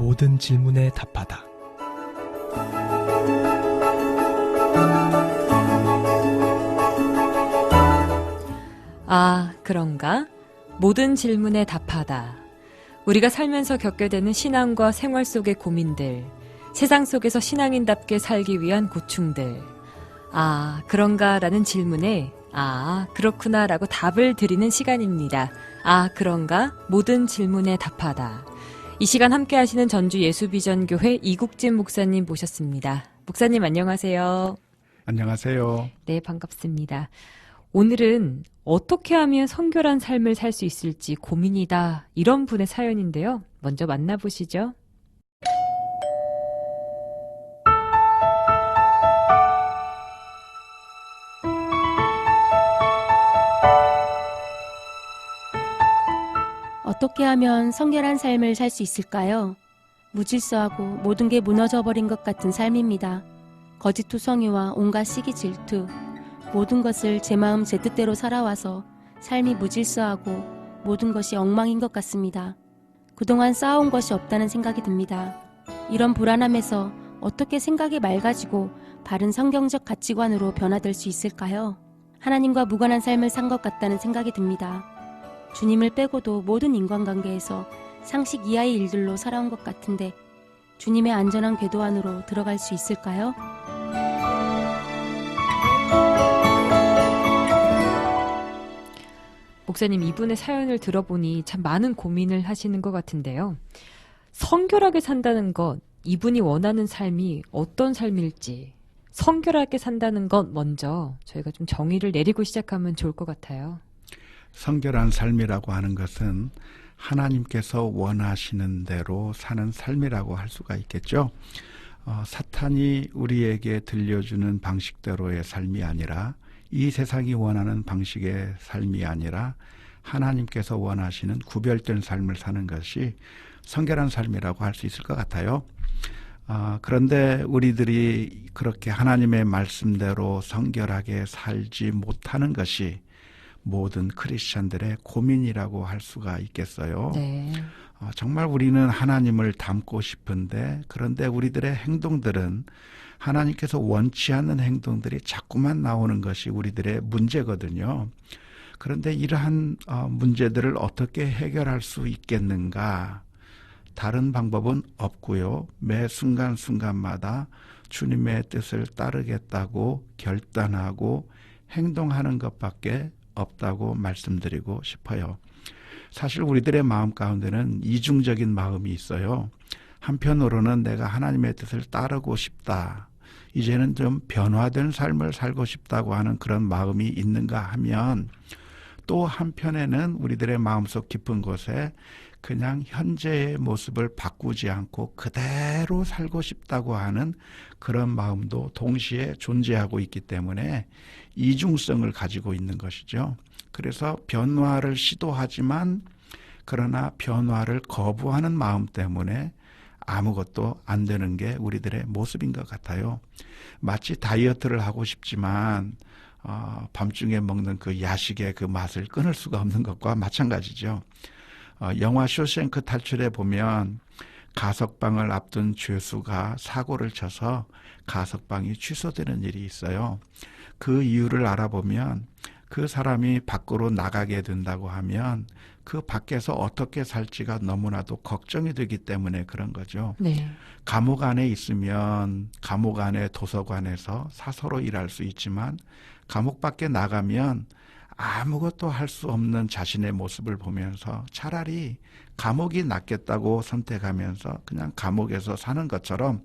모든 질문에 답하다. 아, 그런가? 모든 질문에 답하다. 우리가 살면서 겪게 되는 신앙과 생활 속의 고민들, 세상 속에서 신앙인답게 살기 위한 고충들. 아, 그런가? 라는 질문에 아, 그렇구나 라고 답을 드리는 시간입니다. 아, 그런가? 모든 질문에 답하다. 이 시간 함께 하시는 전주 예수비전교회 이국진 목사님 모셨습니다. 목사님 안녕하세요. 안녕하세요. 네, 반갑습니다. 오늘은 어떻게 하면 성결한 삶을 살 수 있을지 고민이다. 이런 분의 사연인데요. 먼저 만나보시죠. 어떻게 하면 성결한 삶을 살 수 있을까요? 무질서하고 모든 게 무너져버린 것 같은 삶입니다. 거짓투성이와 온갖 시기 질투, 모든 것을 제 마음 제 뜻대로 살아와서 삶이 무질서하고 모든 것이 엉망인 것 같습니다. 그동안 쌓아온 것이 없다는 생각이 듭니다. 이런 불안함에서 어떻게 생각이 맑아지고 바른 성경적 가치관으로 변화될 수 있을까요? 하나님과 무관한 삶을 산 것 같다는 생각이 듭니다. 주님을 빼고도 모든 인간관계에서 상식 이하의 일들로 살아온 것 같은데 주님의 안전한 궤도 안으로 들어갈 수 있을까요? 목사님, 이분의 사연을 들어보니 참 많은 고민을 하시는 것 같은데요. 성결하게 산다는 것, 이분이 원하는 삶이 어떤 삶일지, 성결하게 산다는 것 먼저 저희가 좀 정의를 내리고 시작하면 좋을 것 같아요. 성결한 삶이라고 하는 것은 하나님께서 원하시는 대로 사는 삶이라고 할 수가 있겠죠. 사탄이 우리에게 들려주는 방식대로의 삶이 아니라 이 세상이 원하는 방식의 삶이 아니라 하나님께서 원하시는 구별된 삶을 사는 것이 성결한 삶이라고 할 수 있을 것 같아요. 그런데 우리들이 그렇게 하나님의 말씀대로 성결하게 살지 못하는 것이 모든 크리스찬들의 고민이라고 할 수가 있겠어요. 네. 정말 우리는 하나님을 닮고 싶은데 그런데 우리들의 행동들은 하나님께서 원치 않는 행동들이 자꾸만 나오는 것이 우리들의 문제거든요. 그런데 이러한 문제들을 어떻게 해결할 수 있겠는가? 다른 방법은 없고요. 매 순간순간마다 주님의 뜻을 따르겠다고 결단하고 행동하는 것밖에 없다고 말씀드리고 싶어요. 사실 우리들의 마음 가운데는 이중적인 마음이 있어요. 한편으로는 내가 하나님의 뜻을 따르고 싶다. 이제는 좀 변화된 삶을 살고 싶다고 하는 그런 마음이 있는가 하면 또 한편에는 우리들의 마음속 깊은 곳에 그냥 현재의 모습을 바꾸지 않고 그대로 살고 싶다고 하는 그런 마음도 동시에 존재하고 있기 때문에 이중성을 가지고 있는 것이죠. 그래서 변화를 시도하지만 그러나 변화를 거부하는 마음 때문에 아무것도 안 되는 게 우리들의 모습인 것 같아요. 마치 다이어트를 하고 싶지만 밤중에 먹는 그 야식의 그 맛을 끊을 수가 없는 것과 마찬가지죠. 영화 쇼생크 탈출에 보면 가석방을 앞둔 죄수가 사고를 쳐서 가석방이 취소되는 일이 있어요. 그 이유를 알아보면 그 사람이 밖으로 나가게 된다고 하면 그 밖에서 어떻게 살지가 너무나도 걱정이 되기 때문에 그런 거죠. 네. 감옥 안에 있으면 감옥 안에 도서관에서 사서로 일할 수 있지만 감옥 밖에 나가면 아무것도 할 수 없는 자신의 모습을 보면서 차라리 감옥이 낫겠다고 선택하면서 그냥 감옥에서 사는 것처럼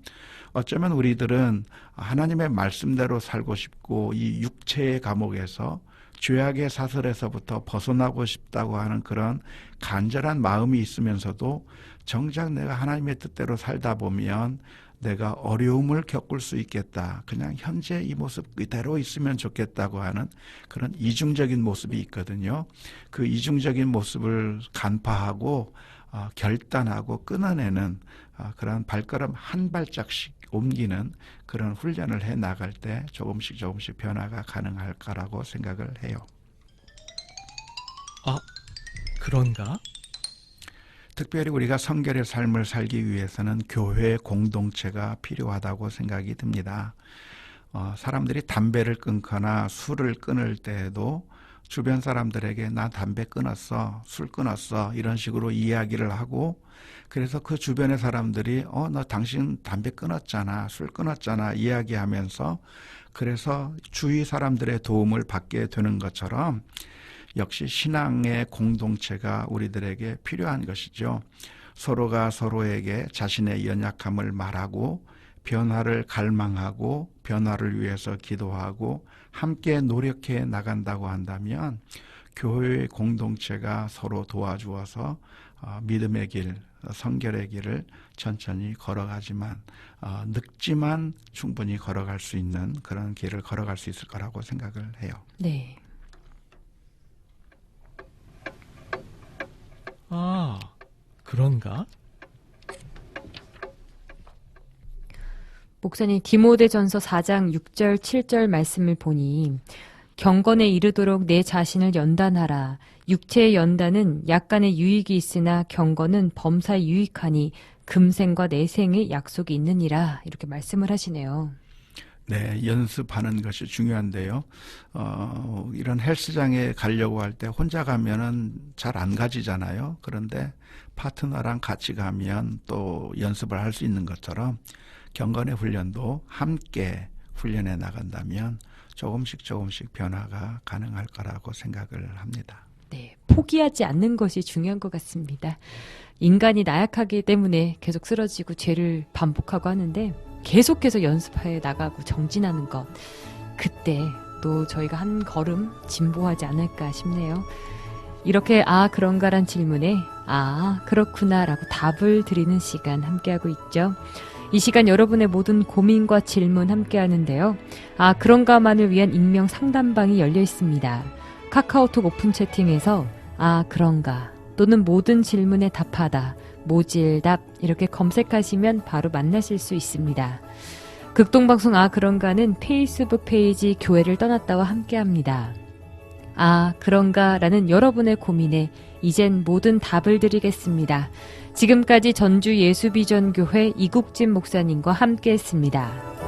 어쩌면 우리들은 하나님의 말씀대로 살고 싶고 이 육체의 감옥에서 죄악의 사슬에서부터 벗어나고 싶다고 하는 그런 간절한 마음이 있으면서도 정작 내가 하나님의 뜻대로 살다 보면 내가 어려움을 겪을 수 있겠다. 그냥 현재 이 모습 그대로 있으면 좋겠다고 하는 그런 이중적인 모습이 있거든요. 그 이중적인 모습을 간파하고 결단하고 끊어내는 그런 발걸음 한 발짝씩 옮기는 그런 훈련을 해 나갈 때 조금씩 변화가 가능할까라고 생각을 해요. 아, 그런가? 특별히 우리가 성결의 삶을 살기 위해서는 교회 공동체가 필요하다고 생각이 듭니다. 사람들이 담배를 끊거나 술을 끊을 때에도 주변 사람들에게 나 담배 끊었어, 술 끊었어 이런 식으로 이야기를 하고, 그래서 그 주변의 사람들이 너 당신 담배 끊었잖아, 술 끊었잖아 이야기하면서 그래서 주위 사람들의 도움을 받게 되는 것처럼 역시 신앙의 공동체가 우리들에게 필요한 것이죠. 서로가 서로에게 자신의 연약함을 말하고 변화를 갈망하고 변화를 위해서 기도하고 함께 노력해 나간다고 한다면 교회의 공동체가 서로 도와주어서 믿음의 길, 성결의 길을 천천히 걸어가지만 늙지만 충분히 걸어갈 수 있는 그런 길을 걸어갈 수 있을 거라고 생각을 해요. 네. 아, 그런가? 목사님 디모데전서 4장 6절 7절 말씀을 보니 경건에 이르도록 내 자신을 연단하라. 육체의 연단은 약간의 유익이 있으나 경건은 범사에 유익하니 금생과 내생의 약속이 있느니라. 이렇게 말씀을 하시네요. 네, 연습하는 것이 중요한데요. 이런 헬스장에 가려고 할 때 혼자 가면은 잘 안 가지잖아요. 그런데 파트너랑 같이 가면 또 연습을 할 수 있는 것처럼 경건의 훈련도 함께 훈련해 나간다면 조금씩 변화가 가능할 거라고 생각을 합니다. 네, 포기하지 않는 것이 중요한 것 같습니다. 인간이 나약하기 때문에 계속 쓰러지고 죄를 반복하고 하는데 계속해서 연습해 나가고 정진하는 것, 그때 또 저희가 한 걸음 진보하지 않을까 싶네요. 이렇게 그런가란 질문에 그렇구나라고 답을 드리는 시간 함께하고 있죠. 이 시간 여러분의 모든 고민과 질문 함께하는데요. 그런가만을 위한 익명 상담방이 열려 있습니다. 카카오톡 오픈 채팅에서 그런가 또는 모든 질문에 답하다, 모질답 이렇게 검색하시면 바로 만나실 수 있습니다. 극동방송 그런가는 페이스북 페이지 교회를 떠났다와 함께합니다. 그런가라는 여러분의 고민에 이젠 모든 답을 드리겠습니다. 지금까지 전주 예수비전교회 이국진 목사님과 함께했습니다.